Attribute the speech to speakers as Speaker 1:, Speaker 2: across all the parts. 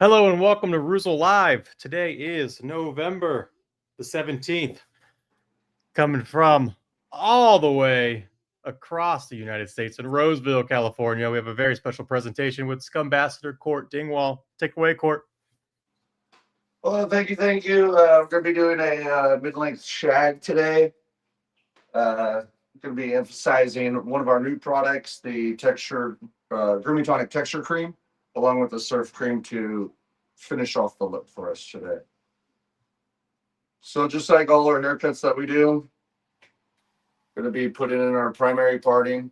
Speaker 1: Hello and welcome to Reuzel Live. Today is November the 17th. Coming from all the way across the United States in Roseville, California, we have a very special presentation with Scumbassdor Court Dingwall. Take away, Court.
Speaker 2: Well, thank you, thank you. We're going to be doing a mid-length shag today. Going to be emphasizing one of our new products, the texture grooming tonic texture cream, along with the surf cream to finish off the look for us today. So just like all our haircuts that we do, going to be putting in our primary parting.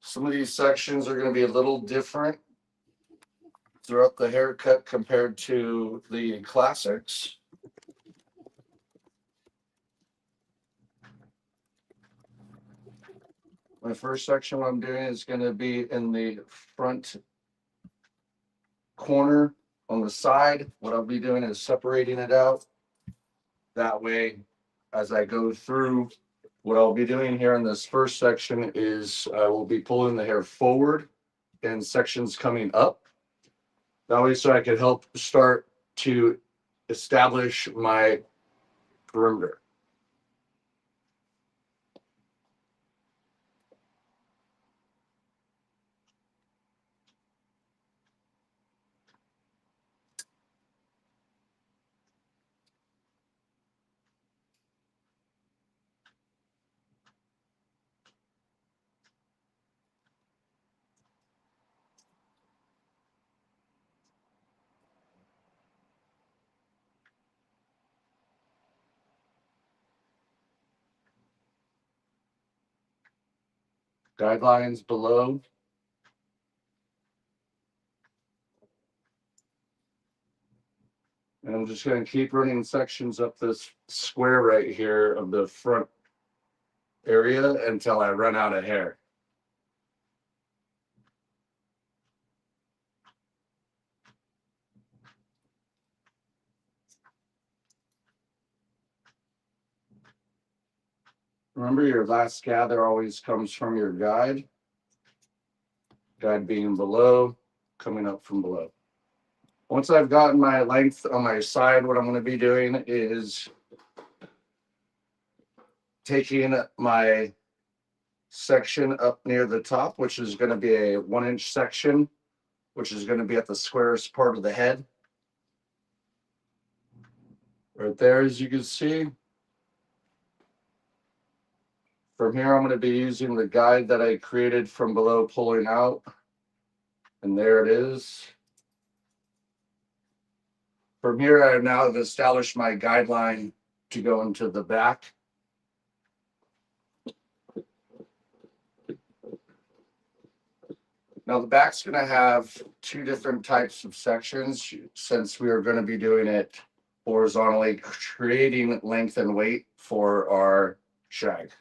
Speaker 2: Some of these sections are going to be a little different throughout the haircut compared to the classics. My first section, what I'm doing is going to be in the front corner on the side. What I'll be doing is separating it out. That way, as I go through, what I'll be doing here in this first section is I will be pulling the hair forward and sections coming up. That way, so I can help start to establish my perimeter. Guidelines below. And I'm just going to keep running sections up this square right here of the front area until I run out of hair. Remember, your last gather always comes from your guide. Guide being below, coming up from below. Once I've gotten my length on my side, what I'm going to be doing is taking my section up near the top, which is going to be a 1-inch section, which is going to be at the squarest part of the head. Right there, as you can see. From here, I'm going to be using the guide that I created from below, pulling out. And there it is. From here, I now have established my guideline to go into the back. Now the back's going to have two different types of sections since we are going to be doing it horizontally, creating length and weight for our shag.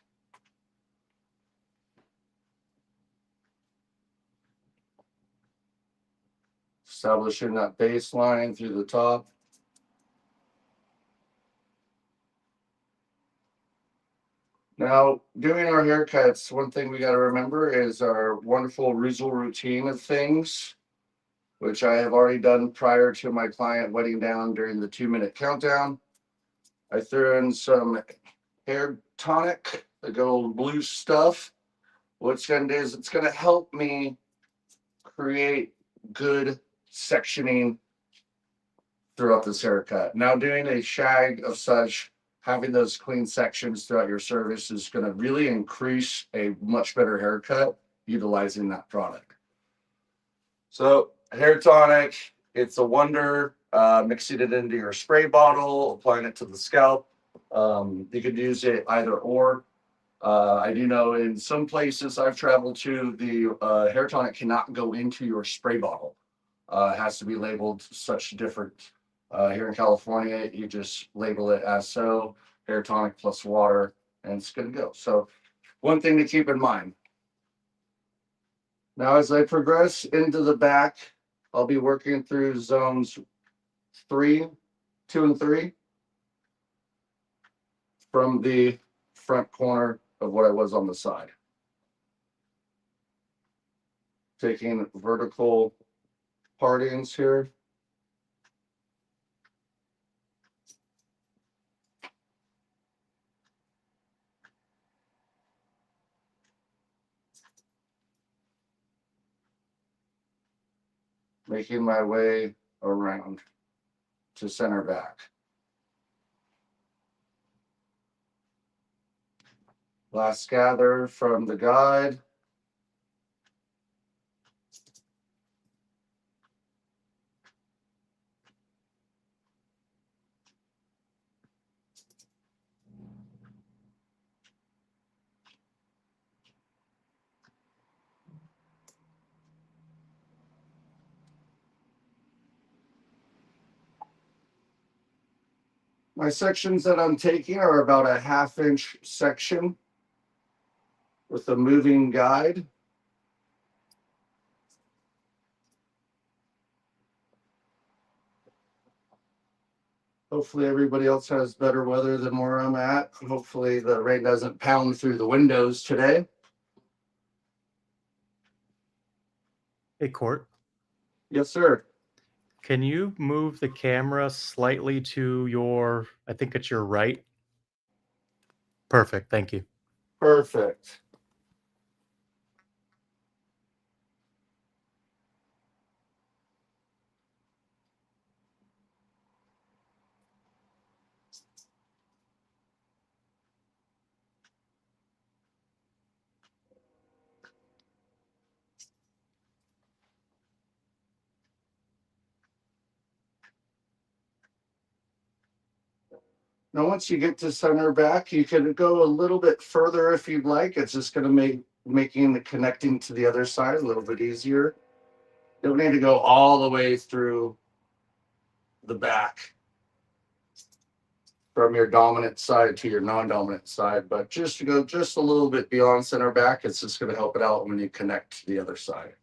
Speaker 2: Establishing that baseline through the top. Now, doing our haircuts, one thing we got to remember is our wonderful Reuzel routine of things, which I have already done prior to my client wetting down during the 2-minute countdown. I threw in some hair tonic, the good old blue stuff. What it's going to do is it's going to help me create good sectioning throughout this haircut. Now, doing a shag of such, having those clean sections throughout your service is going to really increase a much better haircut utilizing that product. So, hair tonic, it's a wonder. Mixing it into your spray bottle, applying it to the scalp. You could use it either or. I do know in some places I've traveled to, the hair tonic cannot go into your spray bottle. It has to be labeled such different. Here in California, you just label it as so, hair tonic plus water, and it's good to go. So one thing to keep in mind. Now, as I progress into the back, I'll be working through zones 2 and 3 from the front corner of what I was on the side. Taking vertical partings here. Making my way around to center back. Last gather from the guide. My sections that I'm taking are about a 1/2 inch section with a moving guide. Hopefully everybody else has better weather than where I'm at. Hopefully the rain doesn't pound through the windows today.
Speaker 1: Hey, Court,
Speaker 2: Yes, sir.
Speaker 1: can you move the camera slightly to your, I think it's your right? Perfect. Thank you.
Speaker 2: Perfect. Now, once you get to center back, you can go a little bit further if you'd like. It's just going to make making the connecting to the other side a little bit easier. You don't need to go all the way through the back from your dominant side to your non-dominant side, but just to go just a little bit beyond center back, it's just going to help it out when you connect to the other side.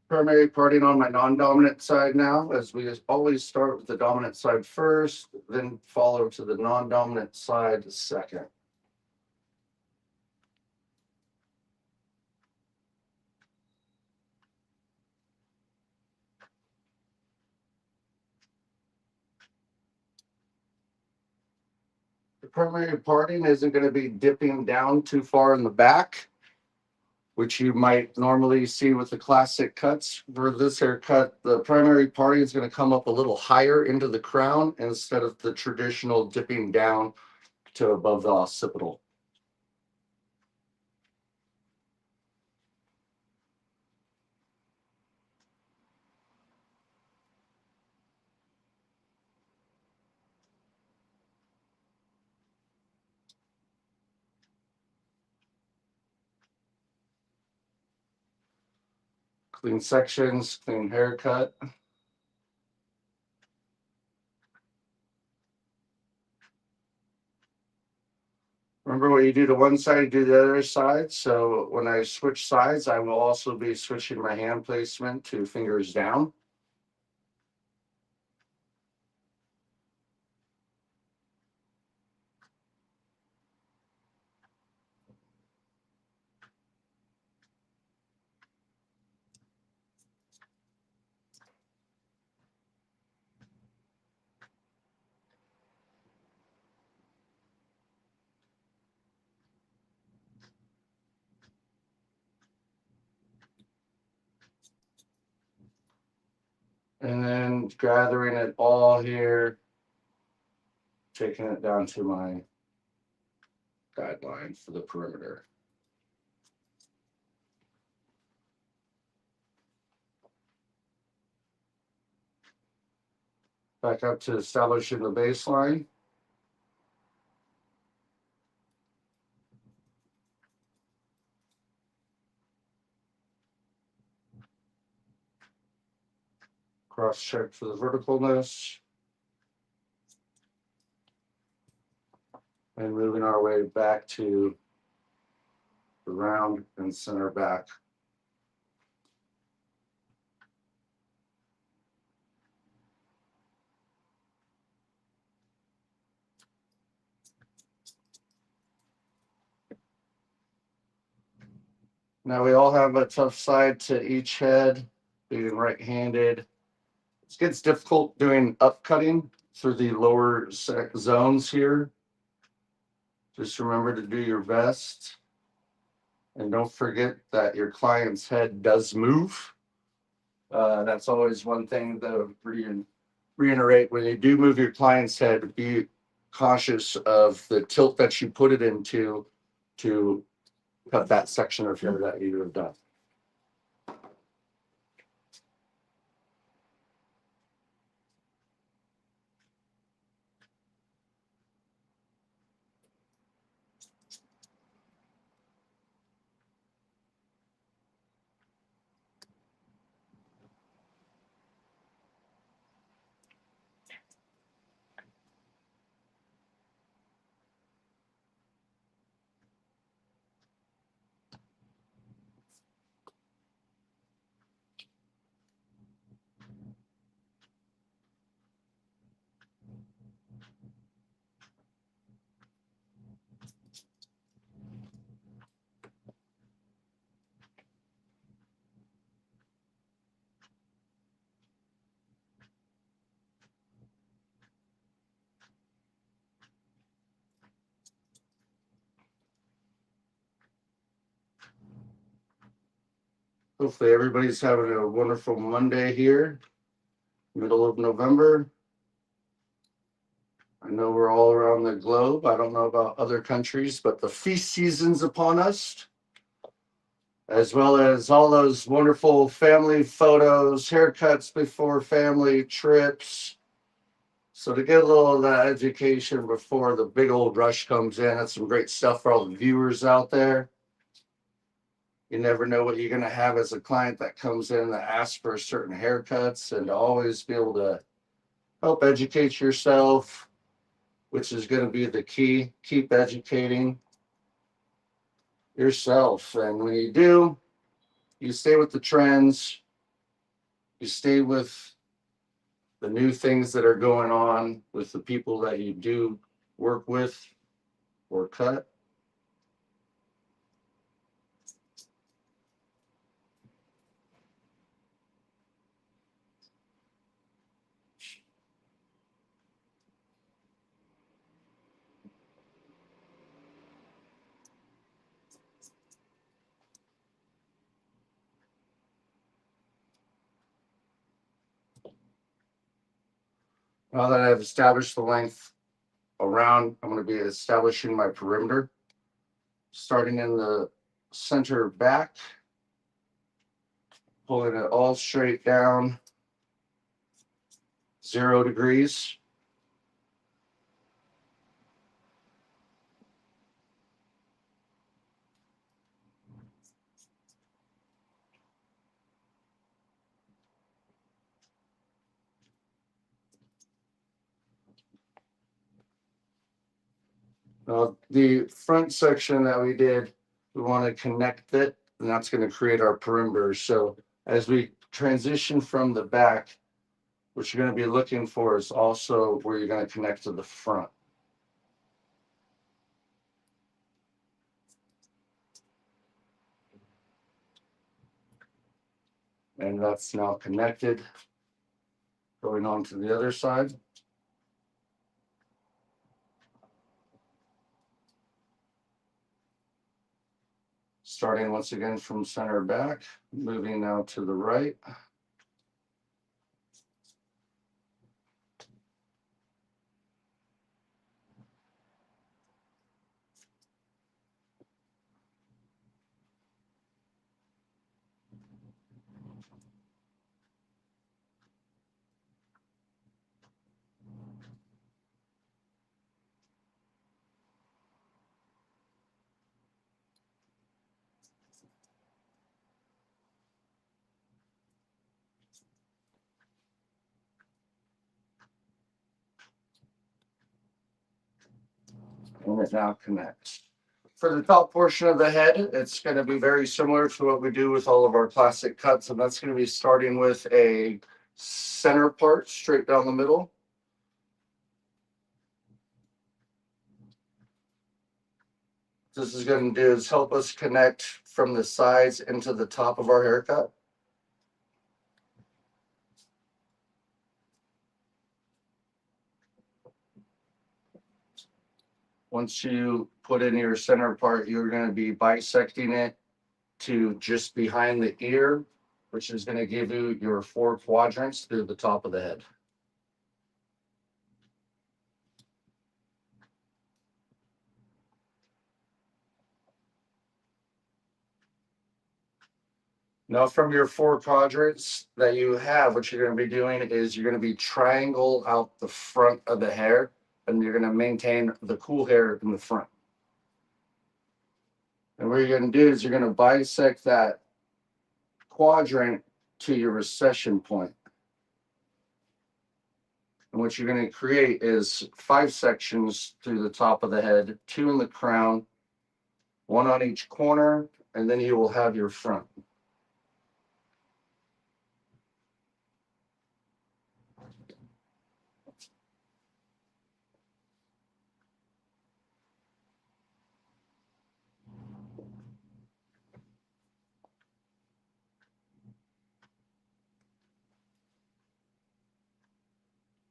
Speaker 2: Primary parting on my non-dominant side now, as we always start with the dominant side first, then follow to the non-dominant side second. The primary parting isn't going to be dipping down too far in the back, which you might normally see with the classic cuts. For this haircut, the primary parting is going to come up a little higher into the crown instead of the traditional dipping down to above the occipital. Clean sections, clean haircut. Remember, what you do to one side, you do the other side. So when I switch sides, I will also be switching my hand placement to fingers down. And then gathering it all here, taking it down to my guideline for the perimeter. Back up to establishing the baseline. Cross check for the verticalness. And moving our way back to the round and center back. Now we all have a tough side to each head, being right-handed. It gets difficult doing upcutting through the lower zones here. Just remember to do your best. And don't forget that your client's head does move. That's always one thing to reiterate. When you do move your client's head, be cautious of the tilt that you put it into to cut that section of hair that you have done. Hopefully everybody's having a wonderful Monday here, middle of November. I know we're all around the globe. I don't know about other countries, but the feast season's upon us, as well as all those wonderful family photos, haircuts before family trips. So to get a little of that education before the big old rush comes in, that's some great stuff for all the viewers out there. You never know what you're going to have as a client that comes in that asks for certain haircuts, and to always be able to help educate yourself, which is going to be the key. Keep educating yourself. And when you do, you stay with the trends, you stay with the new things that are going on with the people that you do work with or cut. Now that I've established the length around, I'm going to be establishing my perimeter, starting in the center back, pulling it all straight down, 0 degrees. Now, the front section that we did, we want to connect it, and that's going to create our perimeter. So as we transition from the back, what you're going to be looking for is also where you're going to connect to the front. And that's now connected. Going on to the other side. Starting once again from center back, moving now to the right. And it now connects. For the top portion of the head, it's going to be very similar to what we do with all of our classic cuts, and that's going to be starting with a center part straight down the middle. this is going to do is help us connect from the sides into the top of our haircut. Once you put in your center part, you're going to be bisecting it to just behind the ear, which is going to give you your 4 quadrants through the top of the head. Now from your 4 quadrants that you have, what you're going to be doing is you're going to be triangle out the front of the hair, and you're going to maintain the cool hair in the front. And what you're going to do is you're going to bisect that quadrant to your recession point. And what you're going to create is 5 sections through the top of the head, 2 in the crown, 1 on each corner, and then you will have your front.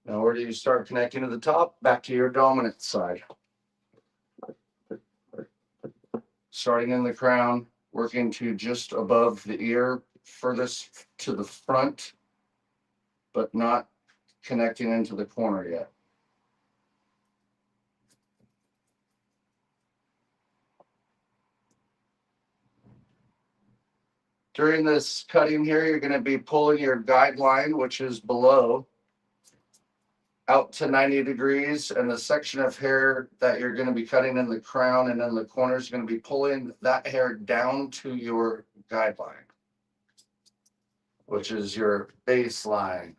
Speaker 2: Now, where do you start connecting to the top? Back to your dominant side. Starting in the crown, working to just above the ear, furthest to the front, but not connecting into the corner yet. During this cutting here, you're going to be pulling your guideline, which is below, out to 90 degrees, and the section of hair that you're going to be cutting in the crown and in the corners is going to be pulling that hair down to your guideline, which is your baseline.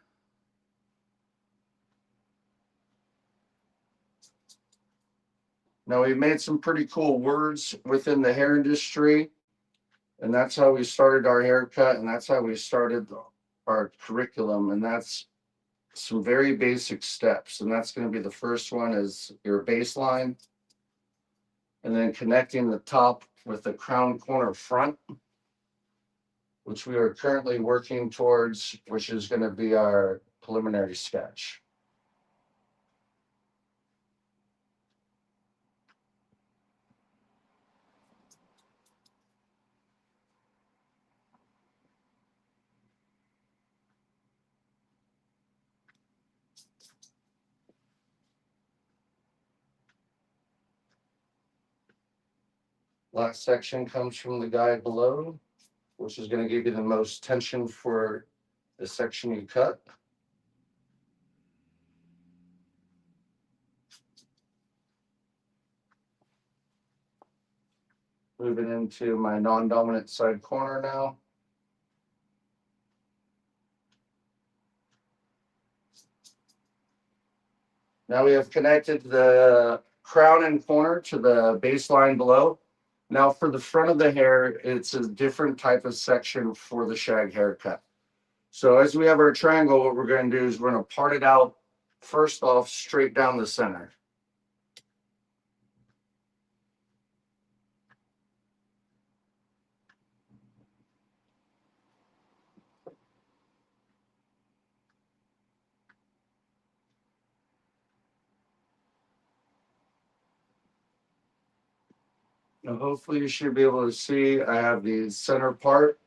Speaker 2: Now, we've made some pretty cool words within the hair industry, and that's how we started our haircut, and that's how we started our curriculum, and that's some very basic steps. And that's going to be the first one is your baseline, and then connecting the top with the crown corner front, which we are currently working towards, which is going to be our preliminary sketch. Last section comes from the guide below, which is going to give you the most tension for the section you cut. Moving into my non-dominant side corner now. Now we have connected the crown and corner to the baseline below. Now for the front of the hair, it's a different type of section for the shag haircut. So as we have our triangle, what we're going to do is we're going to part it out first off straight down the center. Now hopefully you should be able to see I have the center part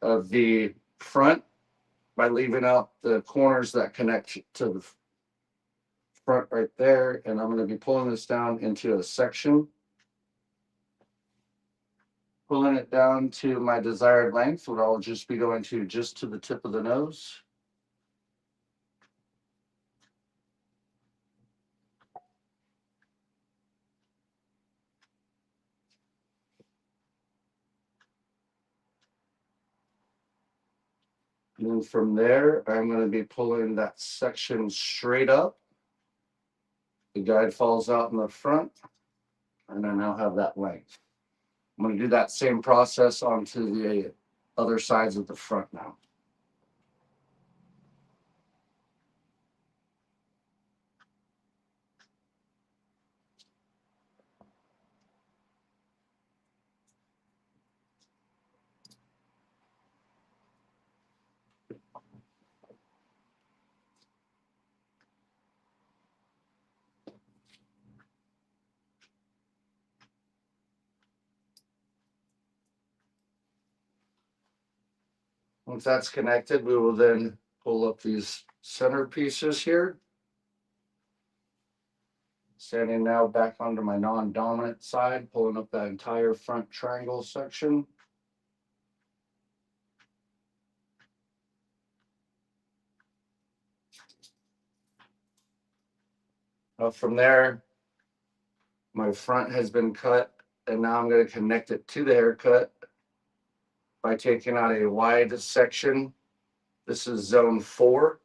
Speaker 2: of the front by leaving out the corners that connect to the front right there. And I'm going to be pulling this down into a section. Pulling it down to my desired length, what I'll just be going to just to the tip of the nose. And then from there, I'm going to be pulling that section straight up. The guide falls out in the front, and I now have that length. I'm going to do that same process onto the other sides of the front now. Once that's connected, we will then pull up these center pieces here. Standing now back onto my non-dominant side, pulling up that entire front triangle section. From there, my front has been cut, and now I'm going to connect it to the haircut by taking out a wide section. This is zone 4.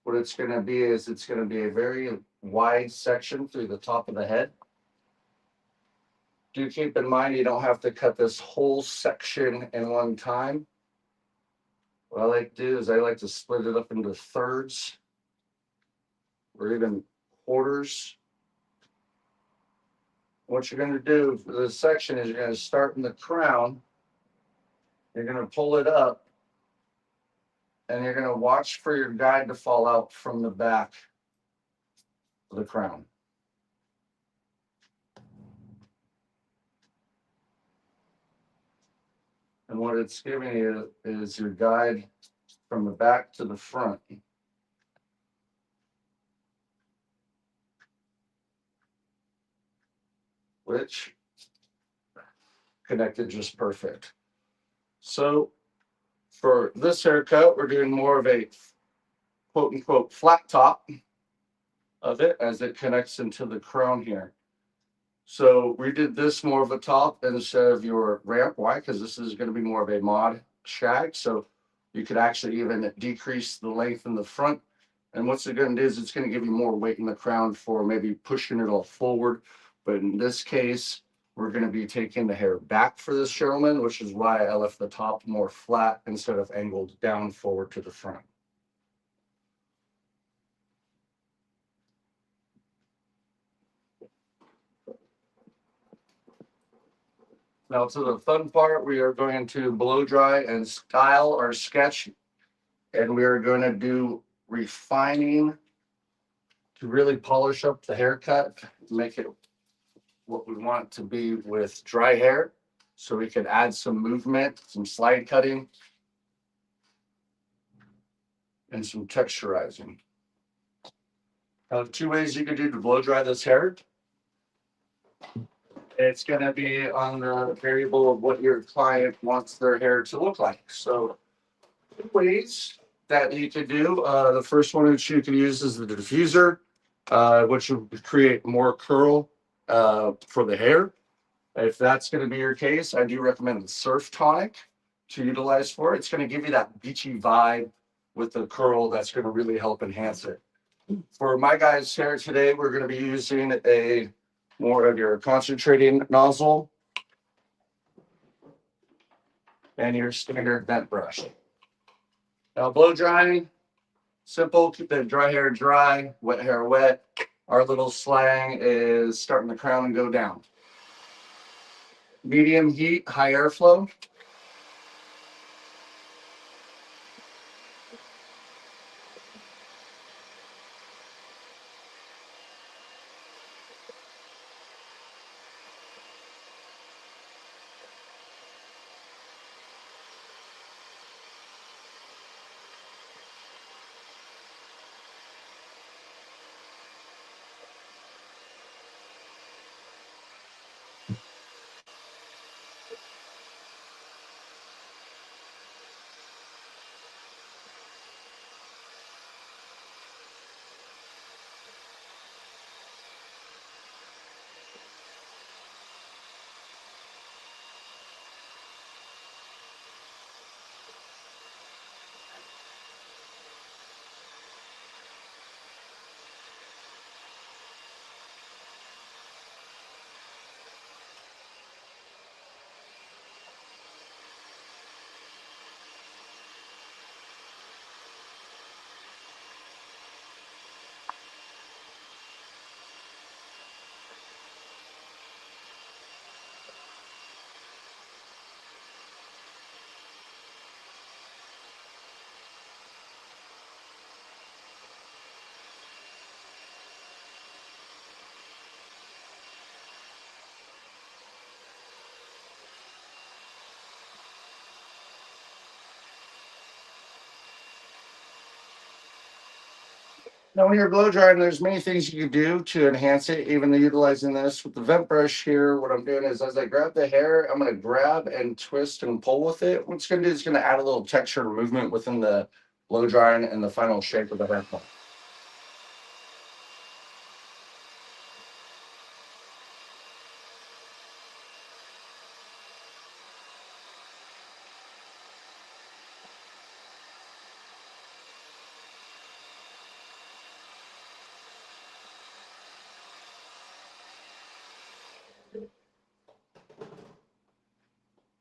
Speaker 2: What it's going to be is it's going to be a very wide section through the top of the head. Do keep in mind you don't have to cut this whole section in one time. What I like to do is I like to split it up into thirds or even quarters. What you're going to do for this section is you're going to start in the crown. You're going to pull it up, and you're going to watch for your guide to fall out from the back of the crown. And what it's giving you is your guide from the back to the front. Which connected just perfect. So for this haircut, we're doing more of a quote unquote flat top of it as it connects into the crown here. So we did this more of a top instead of your ramp. Why? Because this is going to be more of a mod shag. So you could actually even decrease the length in the front. And what's it going to do is it's going to give you more weight in the crown for maybe pushing it all forward. But in this case, we're going to be taking the hair back for this gentleman, which is why I left the top more flat instead of angled down forward to the front. Now to the fun part, we are going to blow dry and style our sketch, and we are going to do refining to really polish up the haircut, make it what we want it to be with dry hair. So we can add some movement, some slide cutting, and some texturizing. Now, 2 ways you can do to blow dry this hair. It's going to be on the variable of what your client wants their hair to look like. So 2 ways that you could do. The first one which you can use is the diffuser, which will create more curl for the hair. If that's going to be your case, I do recommend the Surf Tonic to utilize for it. It's going to give you that beachy vibe with the curl that's going to really help enhance it. For my guy's hair today, we're going to be using a more of your concentrating nozzle and your standard vent brush. Now, blow drying, simple, keep the dry hair dry, wet hair wet. Our little slang is starting the crown and go down. Medium heat, high airflow. Now, when you're blow drying, there's many things you can do to enhance it, even utilizing this. With the vent brush here, what I'm doing is as I grab the hair, I'm going to grab and twist and pull with it. What it's going to do is going to add a little texture and movement within the blow drying and the final shape of the hair.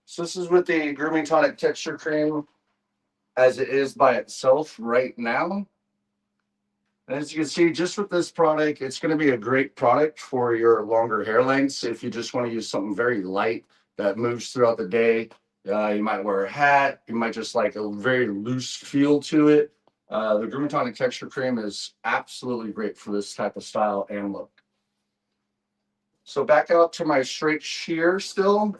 Speaker 2: So this is with the Grooming Tonic Texture Cream as it is by itself right now. And as you can see, just with this product, it's going to be a great product for your longer hair lengths. If you just want to use something very light that moves throughout the day, you might wear a hat. You might just like a very loose feel to it. The Grooming Tonic Texture Cream is absolutely great for this type of style and look. So back out to my straight shear still.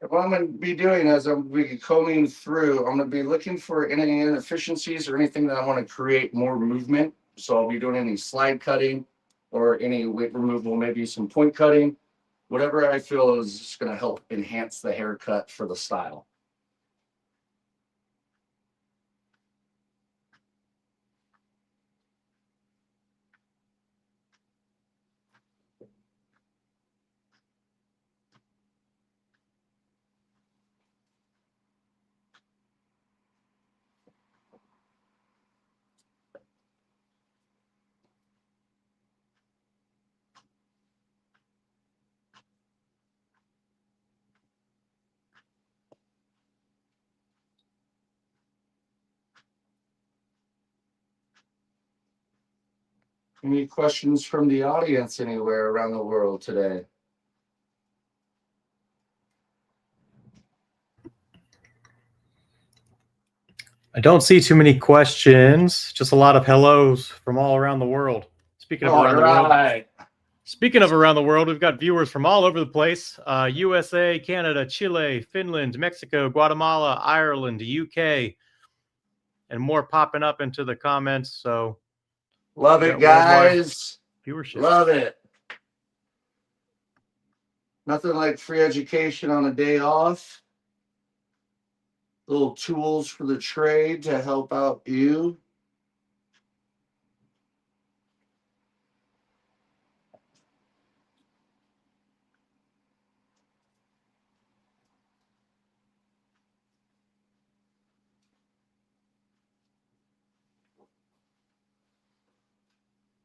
Speaker 2: What I'm going to be doing as I'm be combing through, I'm going to be looking for any inefficiencies or anything that I want to create more movement. So I'll be doing any slide cutting or any weight removal, maybe some point cutting, whatever I feel is just going to help enhance the haircut for the style. Any questions from the audience anywhere around the world today?
Speaker 1: I don't see too many questions, just a lot of hellos from all around the world. Speaking of around the world, speaking of around the world, we've got viewers from all over the place. USA, Canada, Chile, Finland, Mexico, Guatemala, Ireland, UK, and more popping up into the comments. So
Speaker 2: love it, guys.
Speaker 1: Viewership.
Speaker 2: Love it. Nothing like free education on a day off. Little tools for the trade to help out you.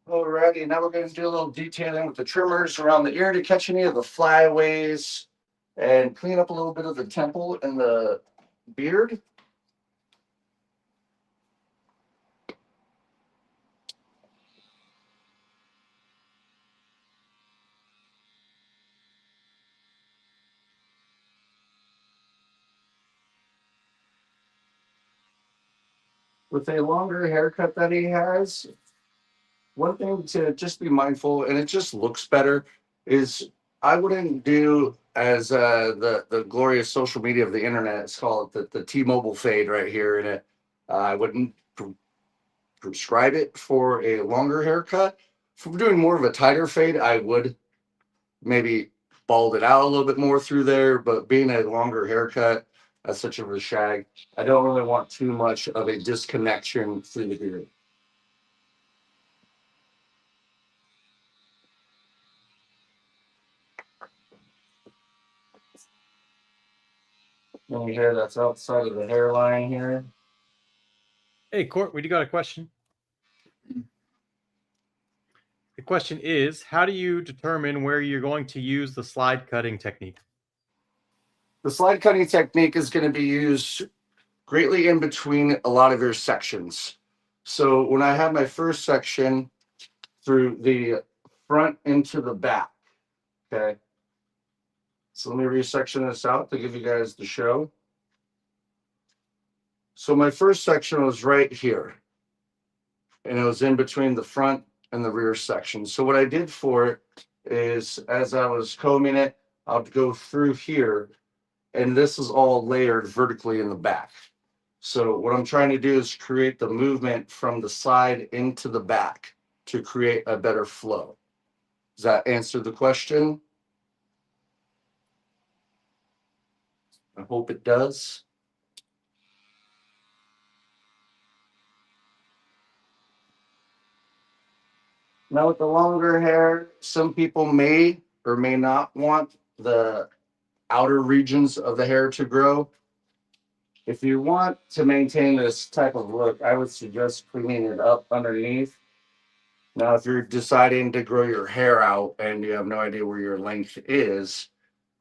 Speaker 2: Alrighty, now we're going to do a little detailing with the trimmers around the ear to catch any of the flyaways and clean up a little bit of the temple and the beard. With a longer haircut that he has, one thing to just be mindful, and it just looks better, is I wouldn't do as the glorious social media of the internet. It's called the T-Mobile fade right here in it. I wouldn't prescribe it for a longer haircut. If we're doing more of a tighter fade, I would maybe bald it out a little bit more through there. But being a longer haircut, as such of a shag, I don't really want too much of a disconnection through the beard. Any hair that's outside of the hairline here.
Speaker 1: Hey, Court, we got a question. The question is, how do you determine where you're going to use the slide cutting technique?
Speaker 2: The slide cutting technique is going to be used greatly in between a lot of your sections. So when I have my first section through the front into the back, okay? So let me resection this out to give you guys the show. So my first section was right here, and it was in between the front and the rear section. So what I did for it is, as I was combing it, I'll go through here, and this is all layered vertically in the back. So what I'm trying to do is create the movement from the side into the back to create a better flow. Does that answer the question? I hope it does. Now with the longer hair, some people may or may not want the outer regions of the hair to grow. If you want to maintain this type of look, I would suggest cleaning it up underneath. Now, if you're deciding to grow your hair out and you have no idea where your length is,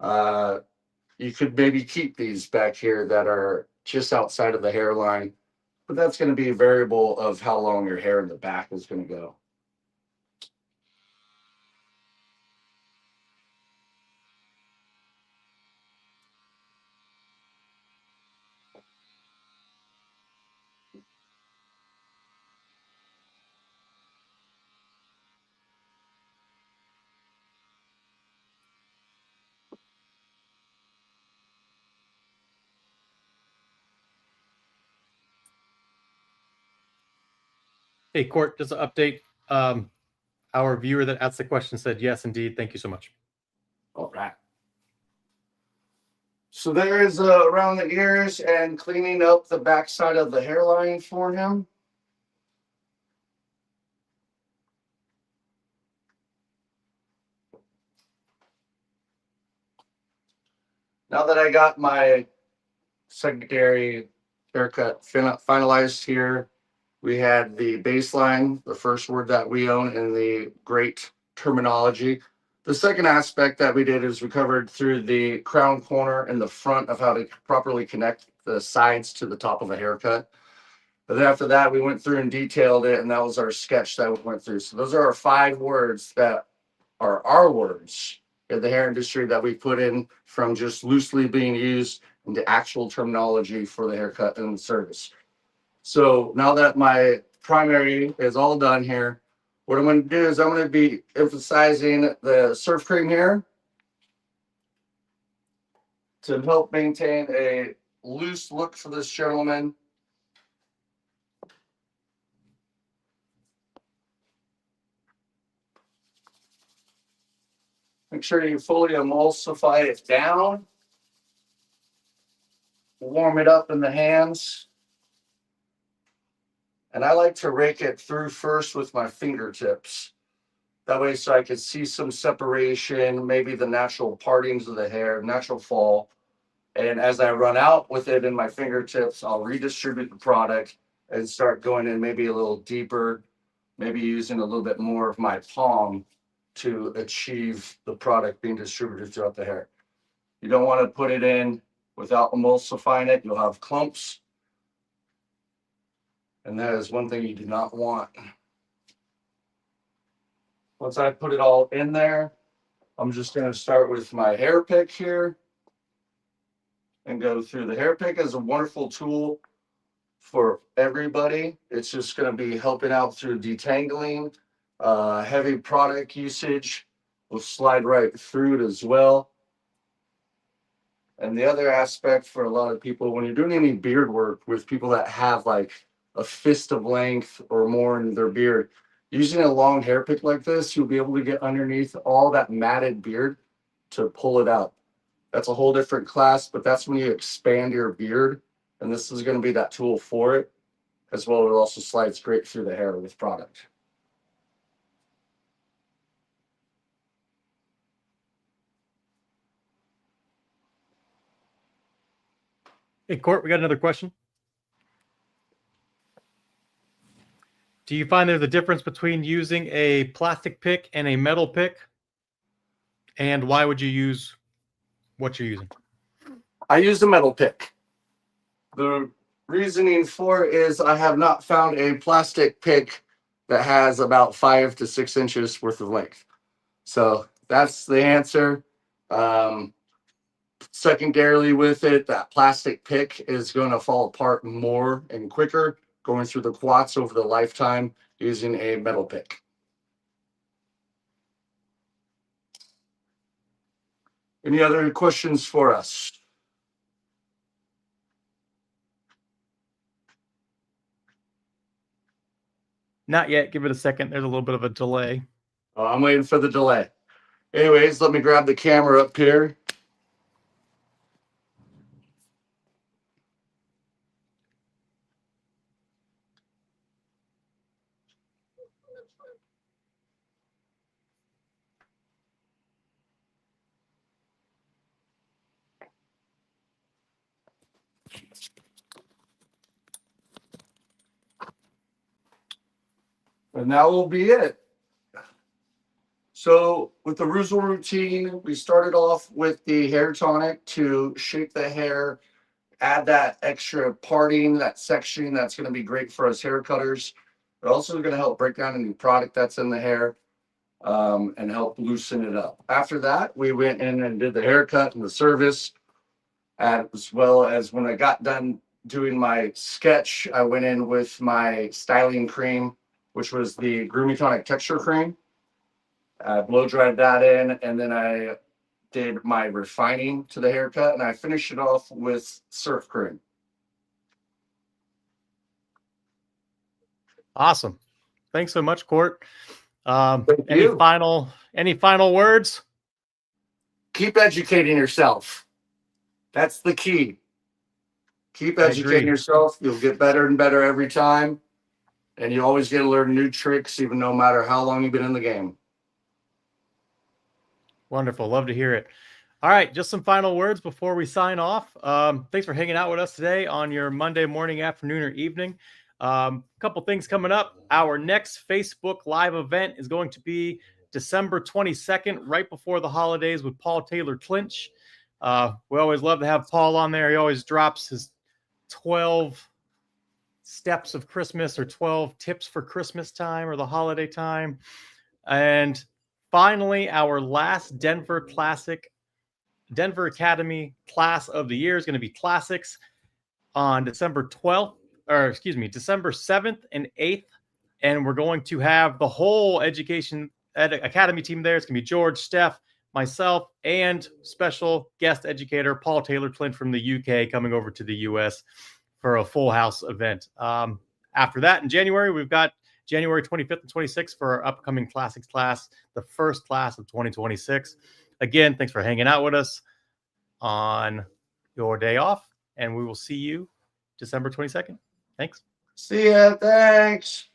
Speaker 2: you could maybe keep these back here that are just outside of the hairline, but that's going to be a variable of how long your hair in the back is going to go.
Speaker 1: Hey, Court, just an update. Our viewer that asked the question said, yes, indeed. Thank you so much.
Speaker 2: All right. So there is around the ears and cleaning up the backside of the hairline for him. Now that I got my secondary haircut finalized here, we had the baseline, the first word that we own in the great terminology. The second aspect that we did is we covered through the crown corner and the front of how to properly connect the sides to the top of a haircut. But then after that, we went through and detailed it, and that was our sketch that we went through. So those are our 5 words that are our words in the hair industry that we put in from just loosely being used into actual terminology for the haircut and the service. So now that my primary is all done here, what I'm going to do is I'm going to be emphasizing the surf cream here to help maintain a loose look for this gentleman. Make sure you fully emulsify it down. Warm it up in the hands. And I like to rake it through first with my fingertips. That way so I can see some separation, maybe the natural partings of the hair, natural fall. And as I run out with it in my fingertips, I'll redistribute the product and start going in maybe a little deeper, maybe using a little bit more of my palm to achieve the product being distributed throughout the hair. You don't want to put it in without emulsifying it. You'll have clumps. And that is one thing you do not want. Once I put it all in there, I'm just going to start with my hair pick here and go through. The hair pick is a wonderful tool for everybody. It's just going to be helping out through detangling. Heavy product usage will slide right through it as well. And the other aspect for a lot of people, when you're doing any beard work with people that have like a fist of length or more in their beard, using a long hair pick like this, you'll be able to get underneath all that matted beard to pull it out. That's a whole different class, but that's when you expand your beard. And this is going to be that tool for it. As well, it also slides great through the hair with product.
Speaker 1: Hey, Court, we got another question. Do you find there's a difference between using a plastic pick and a metal pick? And why would you use what you're using?
Speaker 2: I use a metal pick. The reasoning for it is I have not found a plastic pick that has about 5 to 6 inches worth of length. So that's the answer. Secondarily with it, that plastic pick is going to fall apart more and quicker going through the quats over the lifetime using a metal pick. Any other questions for us?
Speaker 1: Not yet. Give it a second. There's a little bit of a delay.
Speaker 2: Oh, I'm waiting for the delay. Anyways, let me grab the camera up here. And that will be it. So with the Reuzel routine, we started off with the hair tonic to shape the hair, add that extra parting, that sectioning that's going to be great for us hair cutters. But also going to help break down any product that's in the hair and help loosen it up. After that, we went in and did the haircut and the service, as well as when I got done doing my sketch, I went in with my styling cream, which was the Grooming Tonic Texture Cream. I blow dried that in, and then I did my refining to the haircut, and I finished it off with surf cream.
Speaker 1: Awesome. Thanks so much, Court.
Speaker 2: Thank
Speaker 1: Any
Speaker 2: you.
Speaker 1: final words?
Speaker 2: Keep educating yourself. That's the key. Keep educating yourself. You'll get better and better every time, and you always get to learn new tricks, even no matter how long you've been in the game.
Speaker 1: Wonderful. Love to hear it. All right, just some final words before we sign off. Thanks for hanging out with us today on your Monday morning, afternoon, or evening. A couple things coming up. Our next Facebook Live event is going to be December 22nd, right before the holidays, with Paul Taylor Clinch. We always love to have Paul on there. He always drops his 12 steps of Christmas or 12 tips for Christmas time or the holiday time. And finally, our last Denver Academy class of the year is going to be Classics on December 7th and 8th. And we're going to have the whole Academy team there. It's going to be George, Steph, myself, and special guest educator Paul Taylor Clint from the UK coming over to the US for a full house event. After that, in January, we've got January 25th and 26th for our upcoming Classics class, the first class of 2026. Again, thanks for hanging out with us on your day off, and we will see you December 22nd. Thanks.
Speaker 2: See ya. Thanks.